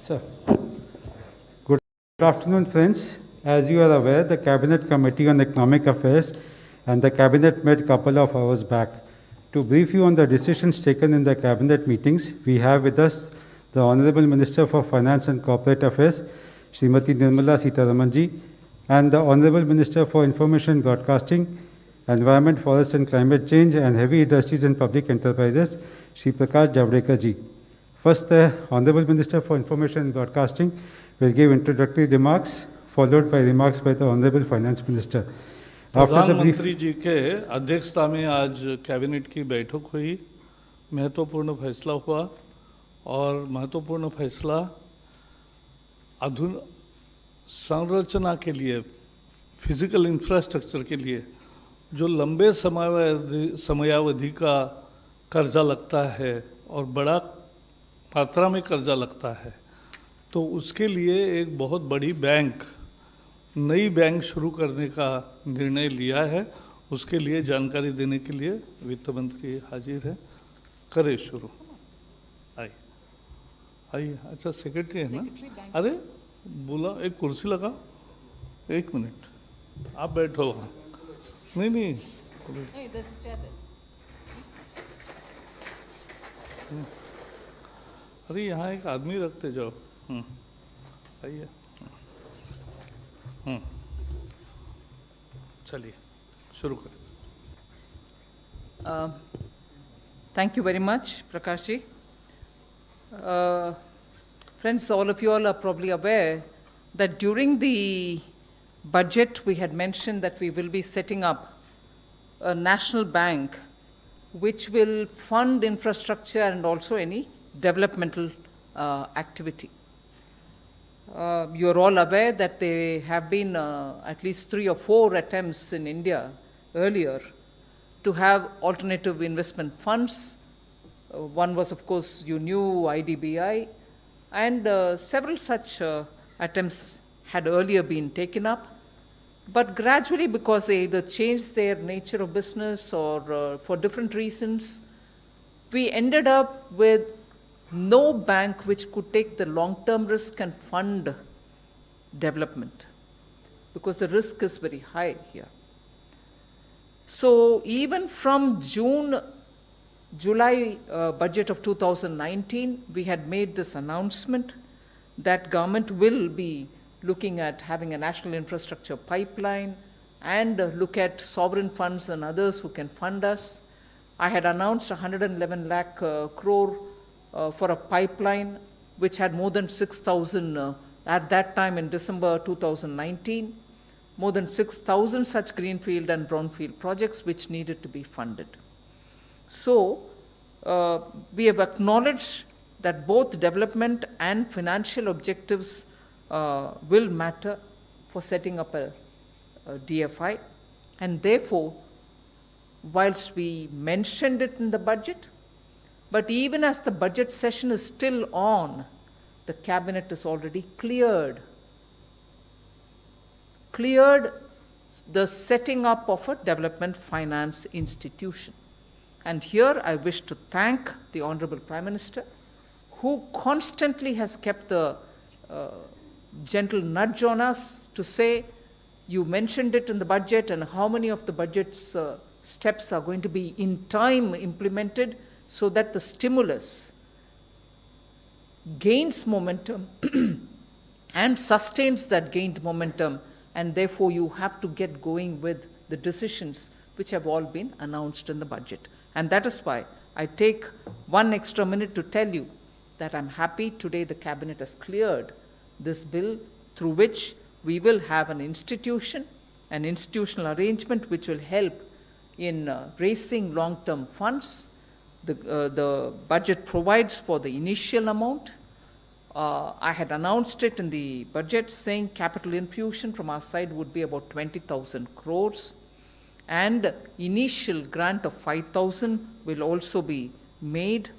So, good afternoon, friends. As you are aware, the Cabinet Committee on Economic Affairs and the Cabinet met a couple of hours back. To brief you on the decisions taken in the Cabinet meetings, we have with us the Honorable Minister for Finance and Corporate Affairs, Srimati Nirmala Sitharaman ji, and the Honorable Minister for Information Broadcasting, Environment, Forest and Climate Change and Heavy Industries and Public Enterprises, Shri Prakash Javadekar ji. First, the Honorable Minister for Information and Broadcasting will give introductory remarks, followed by remarks by the Honorable Finance Minister. प्रधानमंत्री जी के अध्यक्षता में आज cabinet की बैठक हुई, महत्वपूर्ण फैसला हुआ और महत्वपूर्ण फैसला संरचना के लिए, फिजिकल इंफ्रास्ट्रक्चर के लिए जो लंबे समयावधि का कर्जा लगता है और बड़ा मात्रा में कर्जा लगता है, तो उसके लिए एक बहुत बड़ी नई बैंक शुरू करने का निर्णय लिया है। उसके लिए जानकारी देने के लिए वित्त मंत्री हाजिर है। करें शुरू। आइए। अच्छा, सेक्रेटरी है ना? अरे बोला, एक कुर्सी लगा, 1 मिनट आप बैठो वहाँ। नहीं अरे यहाँ एक आदमी रखते जाओ। आइए। चलिए शुरू करें। Thank you very much, Prakash ji. Friends, all of you all are probably aware that during the budget we had mentioned that we will be setting up a national bank which will fund infrastructure and also any developmental activity. You are all aware that there have been at least 3 or 4 attempts in India earlier to have alternative investment funds. One was, of course, you knew, IDBI, and several such attempts had earlier been taken up. But gradually, because they either changed their nature of business or for different reasons, we ended up with no bank which could take the long-term risk and fund development, because the risk is very high here. So even from July budget of 2019, we had made this announcement that government will be looking at having a national infrastructure pipeline and look at sovereign funds and others who can fund us. I had announced 111 lakh crore for a pipeline which had more than 6,000 at that time in December 2019, more than 6,000 such greenfield and brownfield projects which needed to be funded. So we have acknowledged that both development and financial objectives will matter for setting up a DFI, and therefore, whilst we mentioned it in the budget, but even as the budget session is still on, the cabinet has already cleared the setting up of a development finance institution. And here I wish to thank the Honorable Prime Minister, who constantly has kept the gentle nudge on us to say, you mentioned it in the budget, and how many of the budget's steps are going to be in time implemented, so that the stimulus gains momentum and sustains that gained momentum, and therefore you have to get going with the decisions which have all been announced in the budget. And that is why I take 1 extra minute to tell you that I'm happy today the cabinet has cleared this bill through which we will have an institutional arrangement which will help in raising long-term funds. The budget provides for the initial amount. I had announced it in the budget saying capital infusion from our side would be about 20,000 crores, and initial grant of 5,000 will also be made,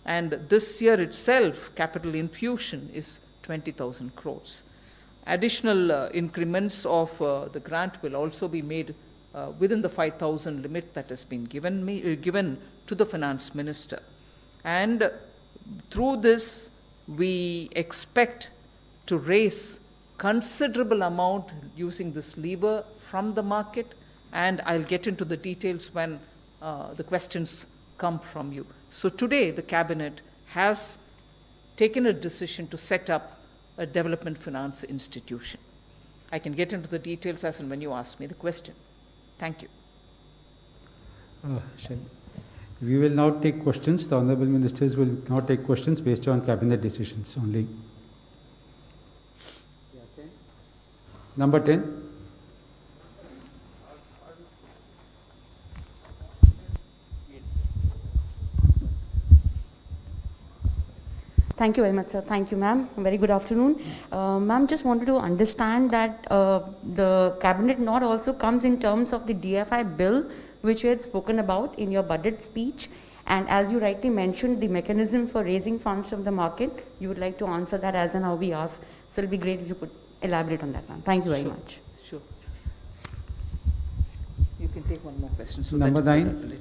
and this year itself capital infusion is 20,000 crores. Additional increments of the grant will also be made within the 5,000 limit that has been given to the finance minister. And through this, we expect to raise considerable amount using this lever from the market, and I'll get into the details when the questions come from you. So today the Cabinet has taken a decision to set up a development finance institution. I can get into the details as and when you ask me the question. Thank you. We will now take questions. The Honorable Ministers will now take questions based on Cabinet decisions only. Number 10. Thank you very much, sir. Thank you, ma'am. Very good afternoon. Ma'am, just wanted to understand that the Cabinet note also comes in terms of the DFI bill, which you had spoken about in your budget speech. And as you rightly mentioned, the mechanism for raising funds from the market, you would like to answer that as and how we ask. So it will be great if you could elaborate on that, ma'am. Thank you very much. Sure. You can take one more question. So Number 9.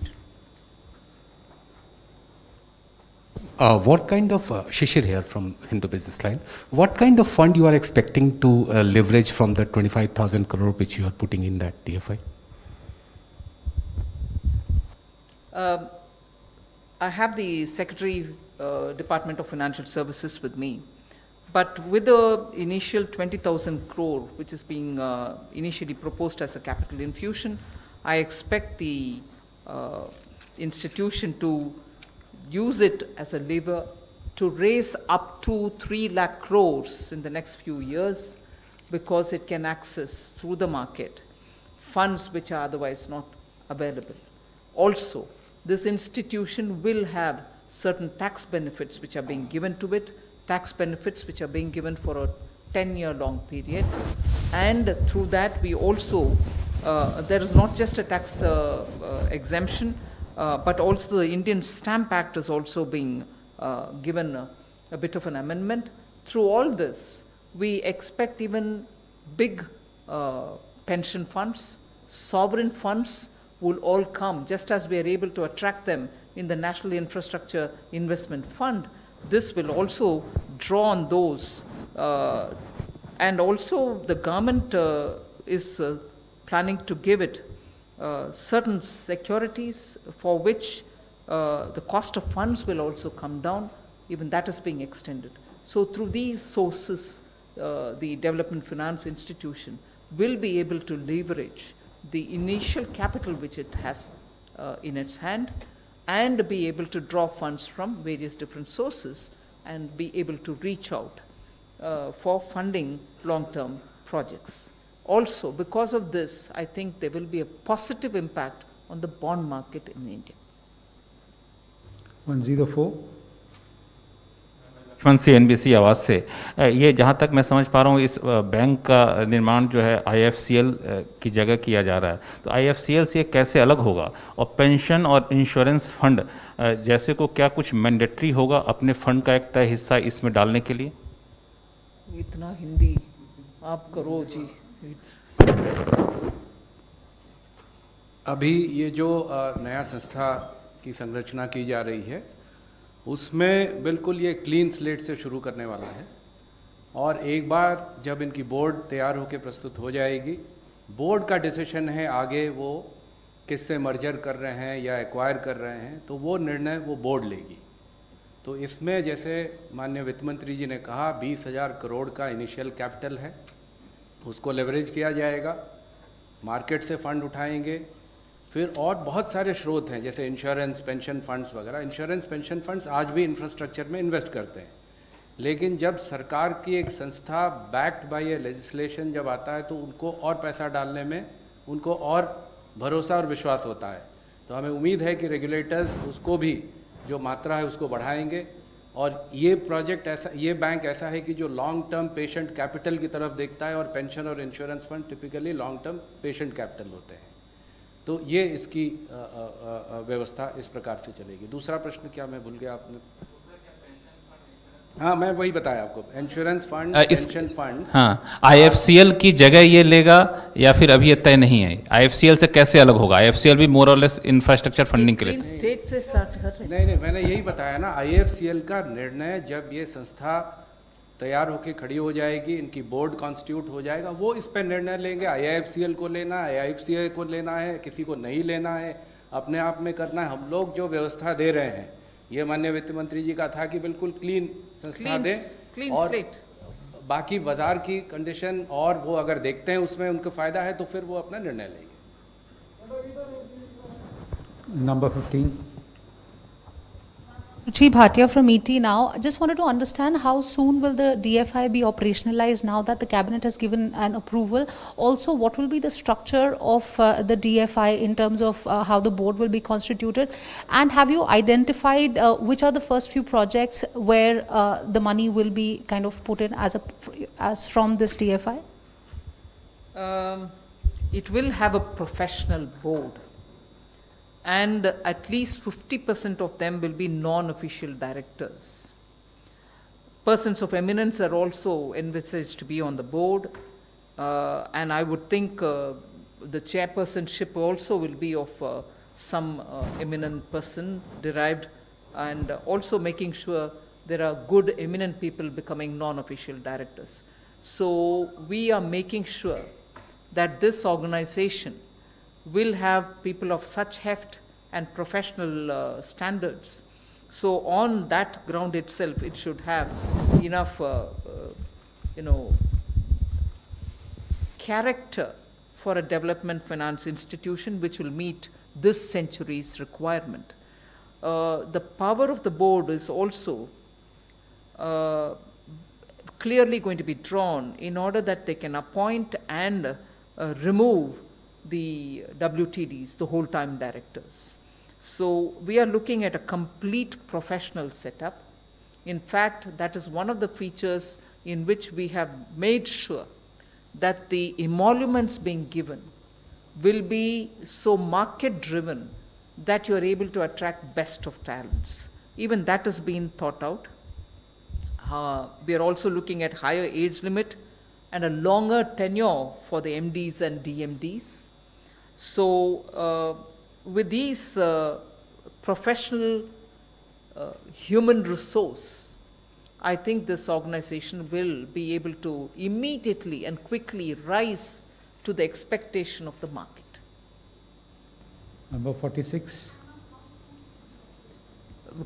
What kind of, Shishir here from Hindu Business Line, what kind of fund you are expecting to leverage from the 25,000 crore which you are putting in that DFI? I have the Secretary, Department of Financial Services with me. But with the initial 20,000 crore, which is being initially proposed as a capital infusion, I expect the institution to use it as a lever to raise up to 3 lakh crores in the next few years, because it can access through the market funds which are otherwise not available. Also, this institution will have certain tax benefits which are being given to it, tax benefits which are being given for a 10-year long period. And through that, we also, there is not just a tax exemption, but also the Indian Stamp Act is also being given a bit of an amendment. Through all this, we expect even big pension funds, sovereign funds will all come, just as we are able to attract them in the National Infrastructure Investment Fund. This will also draw on those. And also the government is planning to give it certain securities for which the cost of funds will also come down. Even that is being extended. So through these sources, the Development Finance Institution will be able to leverage the initial capital which it has in its hand, and be able to draw funds from various different sources and be able to reach out for funding long-term projects. Also, because of this, I think there will be a positive impact on the bond market in India. 104. से NBC आवाज़ से ये जहाँ तक मैं समझ पा रहा हूँ, इस बैंक का निर्माण जो है आईएफसीएल की जगह किया जा रहा है, तो आईएफसीएल से कैसे अलग होगा? और पेंशन और इंश्योरेंस फंड जैसे को क्या कुछ मैंडेटरी होगा अपने फंड का एक तय हिस्सा इसमें डालने के लिए? इतना हिंदी आप करो जी। अभी ये जो नया संस्था की संरचना की जा रही है, उसमें बिल्कुल ये क्लीन स्लेट से शुरू करने वाला है। और एक बार जब इनकी बोर्ड तैयार होकर प्रस्तुत हो जाएगी, बोर्ड का डिसीजन है आगे वो किससे मर्जर कर रहे हैं या एक्वायर कर रहे हैं, तो वो निर्णय वो बोर्ड लेगी। तो इसमें जैसे माननीय वित्त मंत्री जी ने कहा 20,000 करोड़ का इनिशियल कैपिटल है, उसको लेवरेज किया जाएगा, मार्केट से फंड उठाएंगे, फिर और बहुत सारे स्रोत हैं जैसे इंश्योरेंस, पेंशन फंड्स वगैरह। इंश्योरेंस, पेंशन फंड्स आज भी इंफ्रास्ट्रक्चर में इन्वेस्ट करते हैं, लेकिन जब सरकार की एक संस्था बैक्ड बाय ए लेजिस्लेशन जब आता है तो उनको और पैसा डालने में उनको और भरोसा और विश्वास होता है। तो हमें उम्मीद है कि रेगुलेटर्स उसको भी जो मात्रा है उसको बढ़ाएंगे। और ये प्रोजेक्ट ऐसा, ये बैंक ऐसा है कि जो लॉन्ग टर्म पेशेंट कैपिटल की तरफ देखता है, और पेंशन और insurance fund typically long term patient capital होते हैं। तो ये इसकी व्यवस्था इस प्रकार से चलेगी। दूसरा प्रश्न क्या मैं भूल गया आपने? हाँ, मैं वही बताया आपको, इंश्योरेंस फंड, इस- पेंशन फंड। हाँ, IFCL की जगह ये लेगा या फिर अभी ये तय नहीं है? IFCL से कैसे अलग होगा? IFCL भी मोर और लेस इंफ्रास्ट्रक्चर फंडिंग के लिए। Clean state से start कर रहे हैं। नहीं, मैंने यही बताया ना, IFCL का निर्णय जब ये संस्था तैयार होके खड़ी हो जाएगी, इनकी बोर्ड कॉन्स्टिट्यूट हो जाएगा, वो इस पर निर्णय लेंगे। IFCL को लेना है, IFCA को लेना है, किसी को नहीं लेना है, अपने आप में करना है। हम लोग जो व्यवस्था दे रहे हैं, ये माननीय वित्त मंत्री जी का था कि बिल्कुल क्लीन संस्था दें, Clean और slate. बाकी बाजार की कंडीशन और वो अगर देखते हैं उसमें उनको फायदा है तो फिर वो अपना निर्णय लेंगे। Number 15. Ruchi Bhatia from ET now. I just wanted to understand how soon will the DFI be operationalized now that the cabinet has given an approval? Also, what will be the structure of the DFI in terms of how the board will be constituted? And have you identified which are the first few projects where the money will be kind of put in as from this DFI? It will have a professional board, and at least 50% of them will be non-official directors. Persons of eminence are also envisaged to be on the board, and I would think the chairpersonship also will be of some eminent person derived, and also making sure there are good eminent people becoming non-official directors. So we are making sure that this organization will have people of such heft and professional standards. So on that ground itself, it should have enough, character for a development finance institution which will meet this century's requirement. The power of the board is also clearly going to be drawn in order that they can appoint and remove the WTDs, the whole-time directors. So we are looking at a complete professional setup. In fact, that is one of the features in which we have made sure that the emoluments being given will be so market-driven that you are able to attract best of talents. Even that has been thought out. We are also looking at higher age limit and a longer tenure for the MDs and DMDs. So with these professional human resource, I think this organization will be able to immediately and quickly rise to the expectation of the market. Number 46.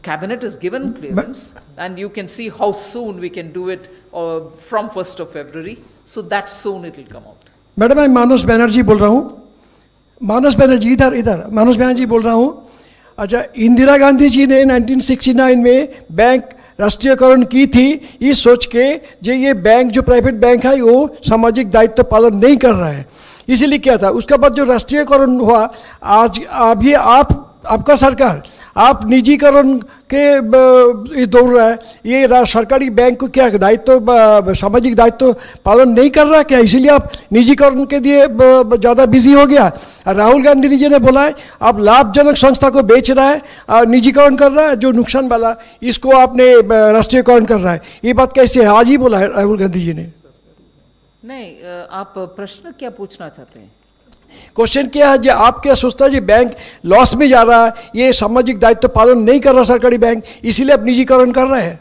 Cabinet has given clearance, and you can see how soon we can do it from 1st of February. So that soon it will come out. Madam मैं मानस बनर्जी बोल रहा हूँ। मानस बनर्जी इधर मानस बनर्जी बोल रहा हूँ। अच्छा, इंदिरा गांधी जी ने 1969 में बैंक राष्ट्रीयकरण की थी, ये सोच के जो ये बैंक जो प्राइवेट बैंक है वो सामाजिक दायित्व पालन नहीं कर रहा है, इसीलिए क्या था। उसके बाद जो राष्ट्रीयकरण हुआ, आज अभी आपका सरकार आप निजीकरण के दौड़ रहा है। ये सरकारी बैंक को क्या दायित्व सामाजिक दायित्व पालन नहीं कर रहा क्या, इसीलिए आप निजीकरण के लिए ज़्यादा बिजी हो गया। राहुल गांधी जी ने बोला है आप लाभजनक संस्था को बेच रहा है, निजीकरण कर रहा है, जो नुकसान वाला इसको आपने राष्ट्रीयकरण कर रहा है। ये बात कैसे है, आज ही बोला है राहुल गांधी जी ने। नहीं, आप प्रश्न क्या पूछना चाहते हैं? क्वेश्चन क्या है, जो आप क्या सोचता है, बैंक लॉस में जा रहा है, ये सामाजिक दायित्व पालन नहीं कर रहा सरकारी बैंक, इसीलिए आप निजीकरण कर रहे हैं?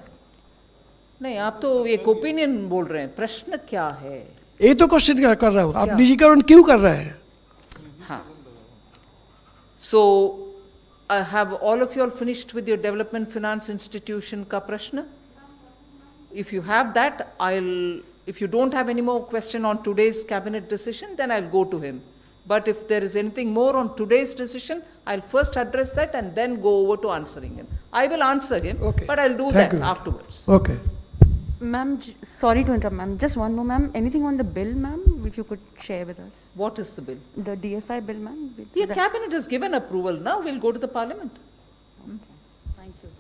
नहीं, आप तो एक ओपिनियन बोल रहे हैं, प्रश्न क्या है? ये तो क्वेश्चन क्या कर रहा हूँ, आप निजीकरण क्यों कर रहे हैं? हाँ, so have all of you all finished with your development finance institution का प्रश्न? If you have that, if you don't have any more question on today's cabinet decision, then I'll go to him. But if there is anything more on today's decision, I'll first address that and then go over to answering him. I will answer him, okay, but I'll do Thank that you. afterwards. Okay. Ma'am, sorry to interrupt, ma'am. Just one more, ma'am. Anything on the bill, ma'am, if you could share with us? What is the bill? The DFI bill, ma'am? The cabinet has given approval. Now we'll go to the parliament. Okay. Thank you.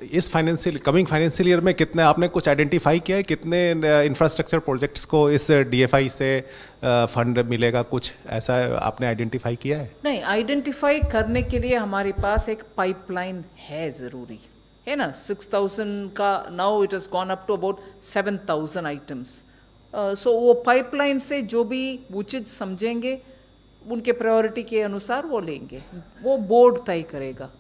इस coming financial year में कितने आपने कुछ identify किया है, कितने infrastructure projects को इस DFI से फंड मिलेगा, कुछ ऐसा आपने आइडेंटिफाई किया है? नहीं, आइडेंटिफाई करने के लिए हमारे पास एक पाइपलाइन है, जरूरी है ना. 6,000 का now it has gone up to about 7,000 items. So वो पाइपलाइन से जो भी उचित समझेंगे उनके प्रायोरिटी के अनुसार वो लेंगे, वो बोर्ड तय करेगा.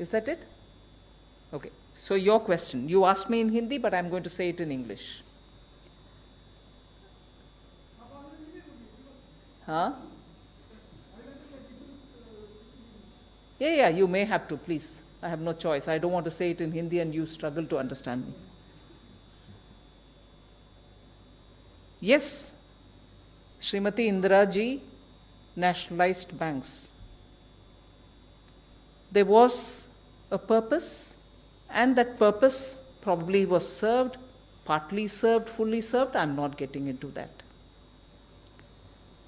Is that it? Okay. So your question, you asked me in Hindi, but I'm going to say it in English. Huh? Yeah, you may have to, please. I have no choice. I don't want to say it in Hindi and you struggle to understand me. Yes, Srimati Indira ji nationalized banks. There was a purpose, and that purpose probably was served, partly served, fully served. I'm not getting into that.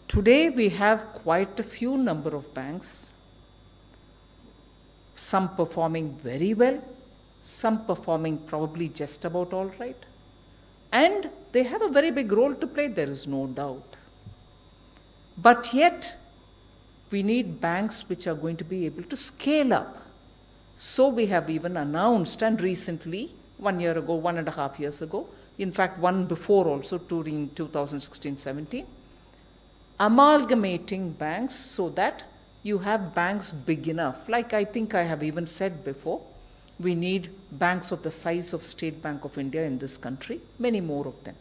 Today we have quite a few number of banks, some performing very well, some performing probably just about all right, and they have a very big role to play, there is no doubt. But yet, we need banks which are going to be able to scale up. So we have even announced, and recently, 1 year ago, 1.5 years ago, in fact one before also, during 2016-17, amalgamating banks so that you have banks big enough. Like I think I have even said before, we need banks of the size of State Bank of India in this country, many more of them.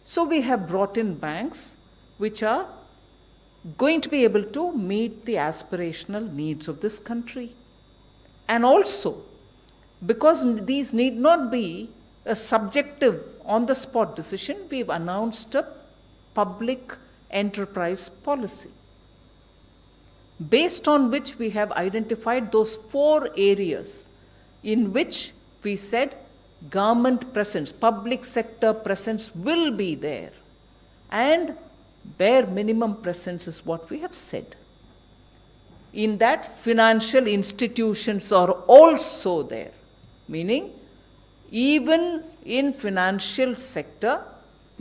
So we have brought in banks which are going to be able to meet the aspirational needs of this country. And also, because these need not be a subjective, on-the-spot decision, we've announced a public enterprise policy, based on which we have identified those 4 areas in which we said government presence, public sector presence will be there, and bare minimum presence is what we have said. In that, financial institutions are also there, meaning even in financial sector,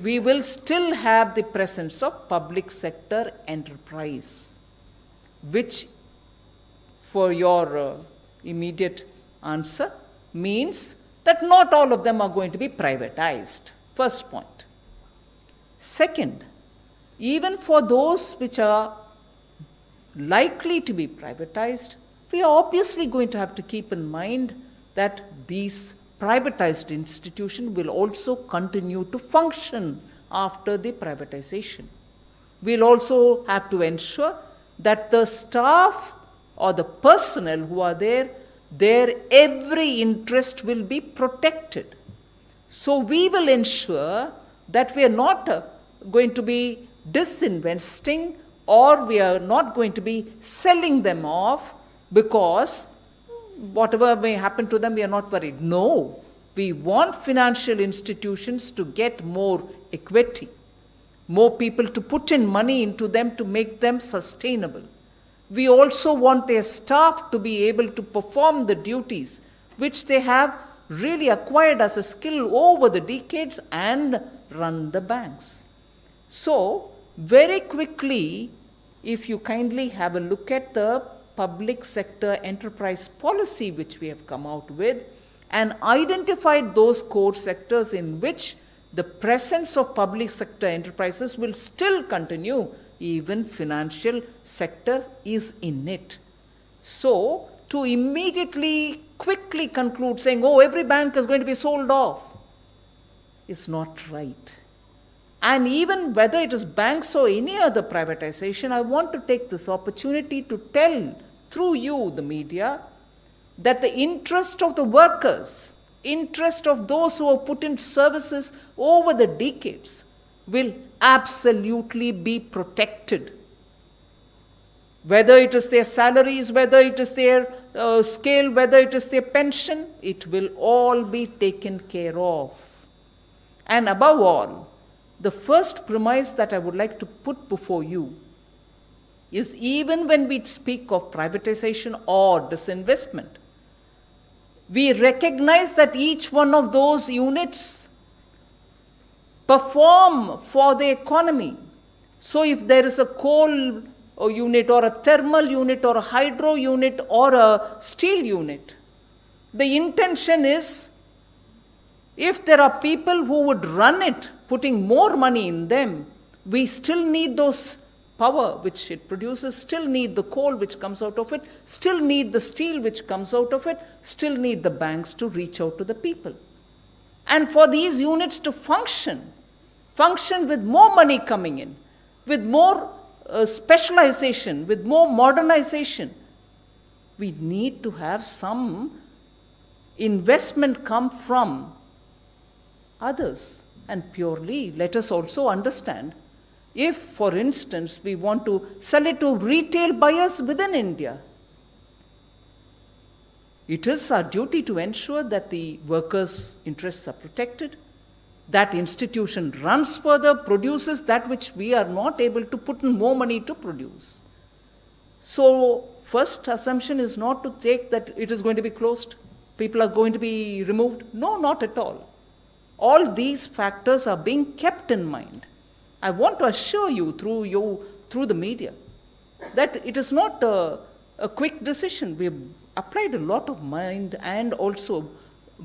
we will still have the presence of public sector enterprise, which, for your immediate answer, means that not all of them are going to be privatized. First point. Second, even for those which are likely to be privatized, we are obviously going to have to keep in mind that these privatized institutions will also continue to function after the privatization. We'll also have to ensure that the staff or the personnel who are there, their every interest will be protected. So we will ensure that we are not going to be disinvesting, or we are not going to be selling them off because whatever may happen to them, we are not worried. No, we want financial institutions to get more equity, more people to put in money into them to make them sustainable. We also want their staff to be able to perform the duties which they have really acquired as a skill over the decades and run the banks. So, very quickly, if you kindly have a look at the public sector enterprise policy which we have come out with and identified those core sectors in which the presence of public sector enterprises will still continue, even financial sector is in it. So, to immediately, quickly conclude saying, oh, every bank is going to be sold off, is not right. And even whether it is banks or any other privatization, I want to take this opportunity to tell, through you, the media, that the interest of the workers, interest of those who have put in services over the decades will absolutely be protected. Whether it is their salaries, whether it is their scale, whether it is their pension, it will all be taken care of. And above all, the first premise that I would like to put before you is even when we speak of privatization or disinvestment, we recognize that each one of those units perform for the economy. So if there is a coal unit or a thermal unit or a hydro unit or a steel unit, the intention is, if there are people who would run it, putting more money in them, we still need those power which it produces, still need the coal which comes out of it, still need the steel which comes out of it, still need the banks to reach out to the people. And for these units to function with more money coming in, with more specialization, with more modernization, we need to have some investment come from others. And purely, let us also understand, if, for instance, we want to sell it to retail buyers within India, it is our duty to ensure that the workers' interests are protected, that institution runs further, produces that which we are not able to put in more money to produce. So, first assumption is not to take that it is going to be closed, people are going to be removed. No, not at all. All these factors are being kept in mind. I want to assure you through the media that it is not a quick decision. We have applied a lot of mind, and also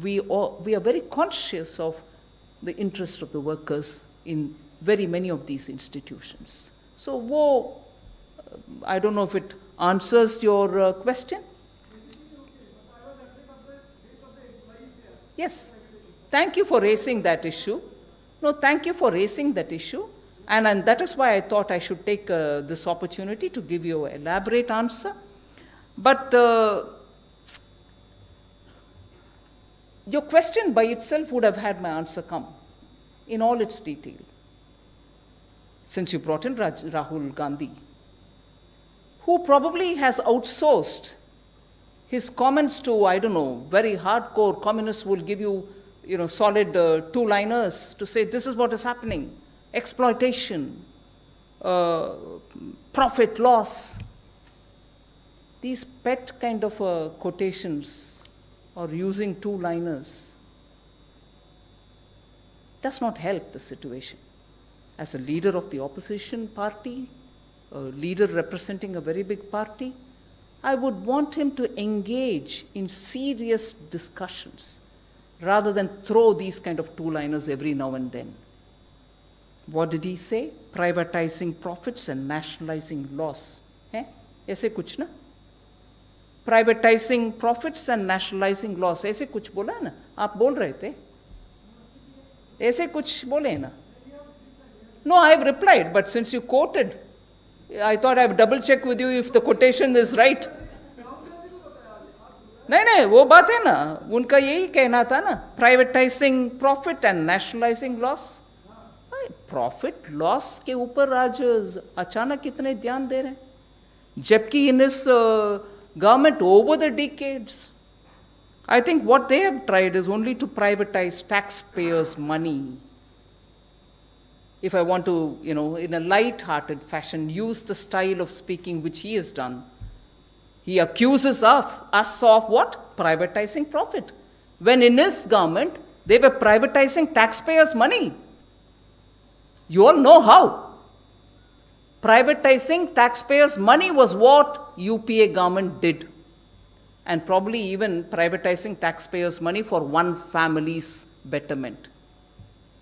we are very conscious of the interest of the workers in very many of these institutions. So, I don't know if it answers your question. Yes. Thank you for raising that issue. No, thank you for raising that issue. And that is why I thought I should take this opportunity to give you an elaborate answer. But your question by itself would have had my answer come in all its detail. Since you brought in Rahul Gandhi, who probably has outsourced his comments to, I don't know, very hardcore communists will give you, solid two-liners to say this is what is happening. Exploitation, profit, loss. These pet kind of quotations or using two-liners does not help the situation. As a leader of the opposition party, a leader representing a very big party, I would want him to engage in serious discussions rather than throw these kind of two-liners every now and then. What did he say? Privatizing profits and nationalizing loss. ऐसे कुछ ना? Privatizing profits and nationalizing loss. ऐसे कुछ बोला ना? आप बोल रहे थे? ऐसे कुछ बोले ना? No, I have replied, but since you quoted, I thought I have double checked with you if the quotation is right. नहीं, वो बात है ना, उनका यही कहना था ना, privatizing profit and nationalizing loss. Profit loss के ऊपर आज अचानक कितने ध्यान दे रहे हैं, जबकि इन इस government over the decades, I think what they have tried is only to privatize taxpayers' money. If I want to, in a light-hearted fashion, use the style of speaking which he has done, he accuses us of what? Privatizing profit. When in his government, they were privatizing taxpayers' money. You all know how. Privatizing taxpayers' money was what UPA government did. And probably even privatizing taxpayers' money for one family's betterment.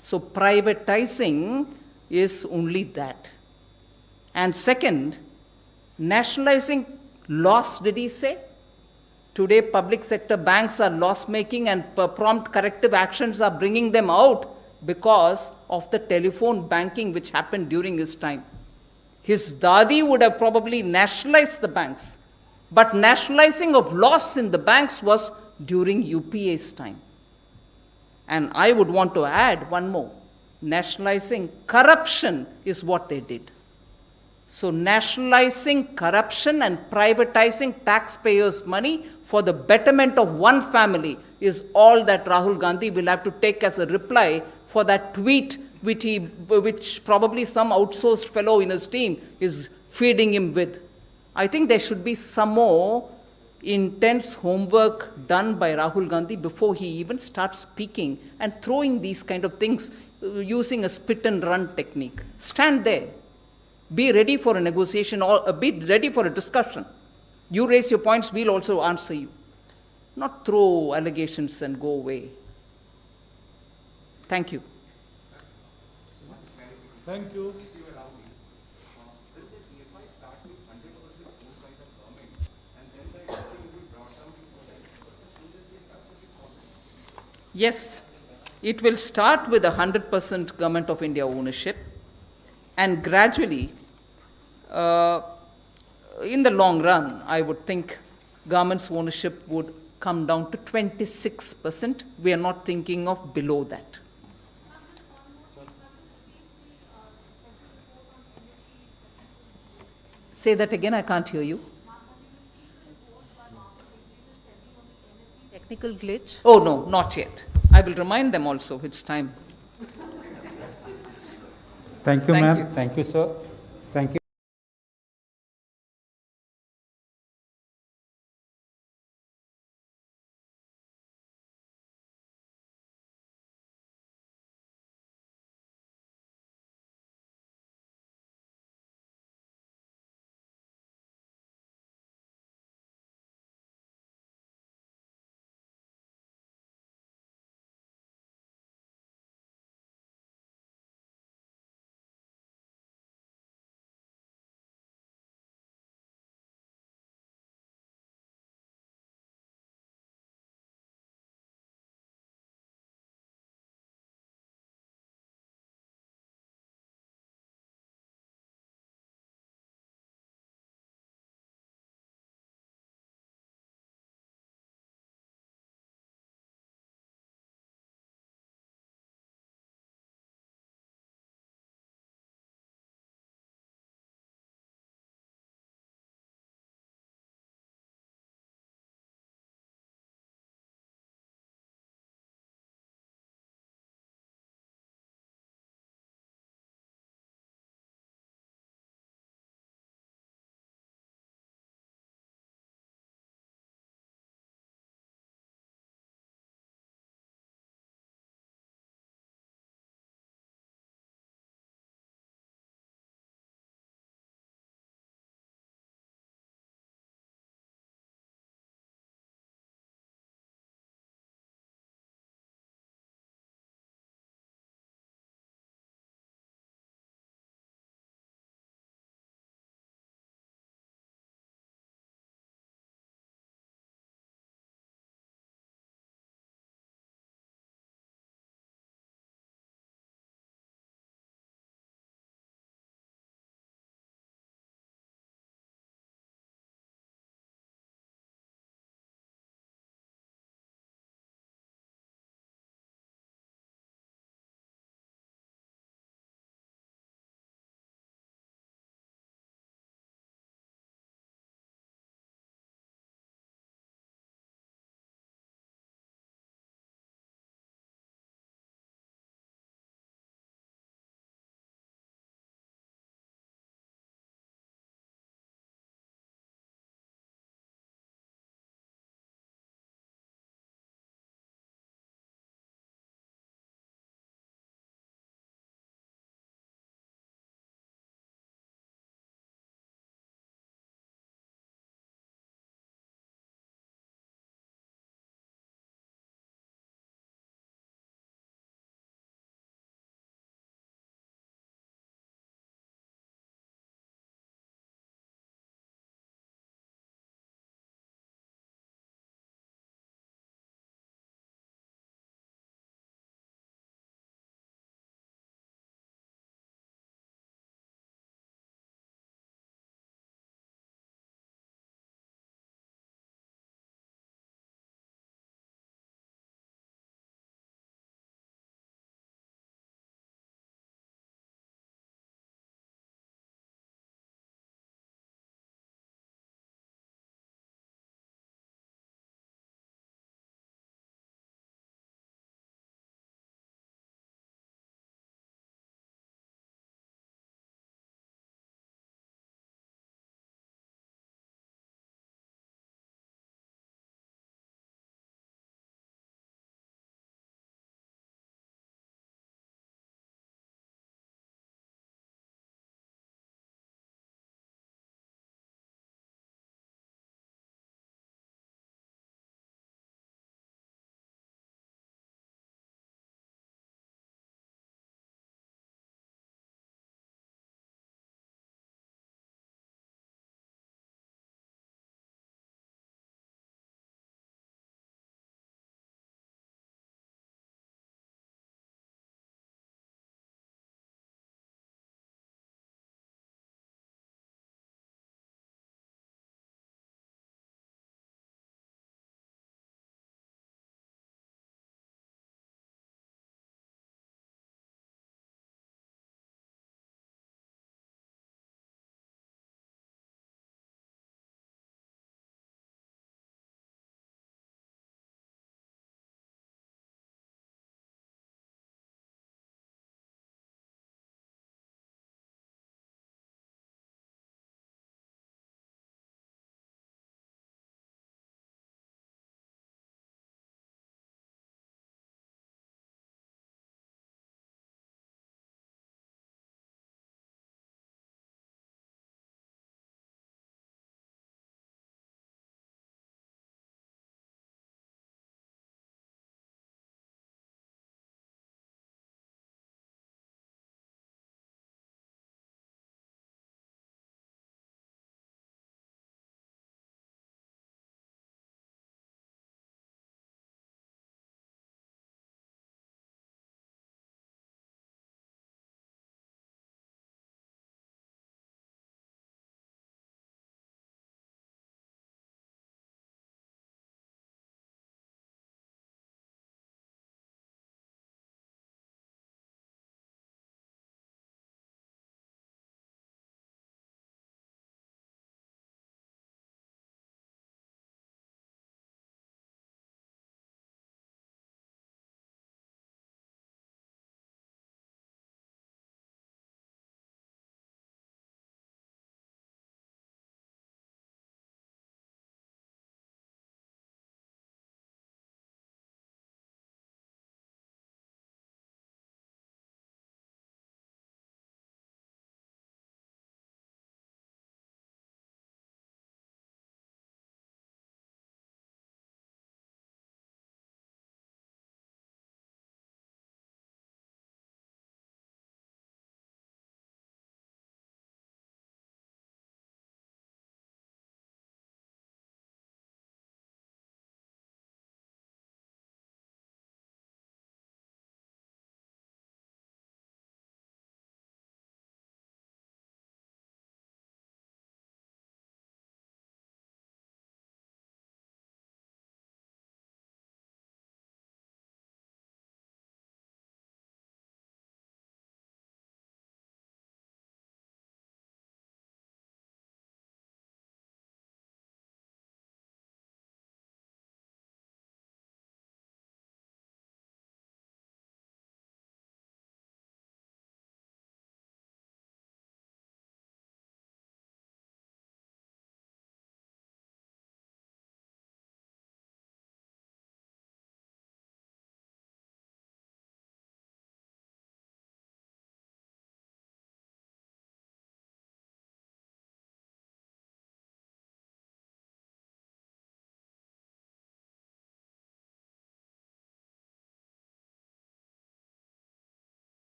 So privatizing is only that. And second, nationalizing loss, did he say? Today public sector banks are loss-making and prompt corrective actions are bringing them out because of the telephone banking which happened during his time. His dadi would have probably nationalized the banks, but nationalizing of loss in the banks was during UPA's time. And I would want to add one more. Nationalizing corruption is what they did. So nationalizing corruption and privatizing taxpayers' money for the betterment of one family is all that Rahul Gandhi will have to take as a reply for that tweet which probably some outsourced fellow in his team is feeding him with. I think there should be some more intense homework done by Rahul Gandhi before he even starts speaking and throwing these kind of things using a spit and run technique. Stand there. Be ready for a negotiation or be ready for a discussion. You raise your points, we'll also answer you. Not throw allegations and go away. Thank you. Thank you. Yes, it will start with 100% Government of India ownership, and gradually, in the long run, I would think government's ownership would come down to 26%. We are not thinking of below that. Say that again, I can't hear you. Technical glitch. Oh, no, not yet. I will remind them also, it's time. Thank you, Thank ma'am. you. Thank you, sir. Thank you.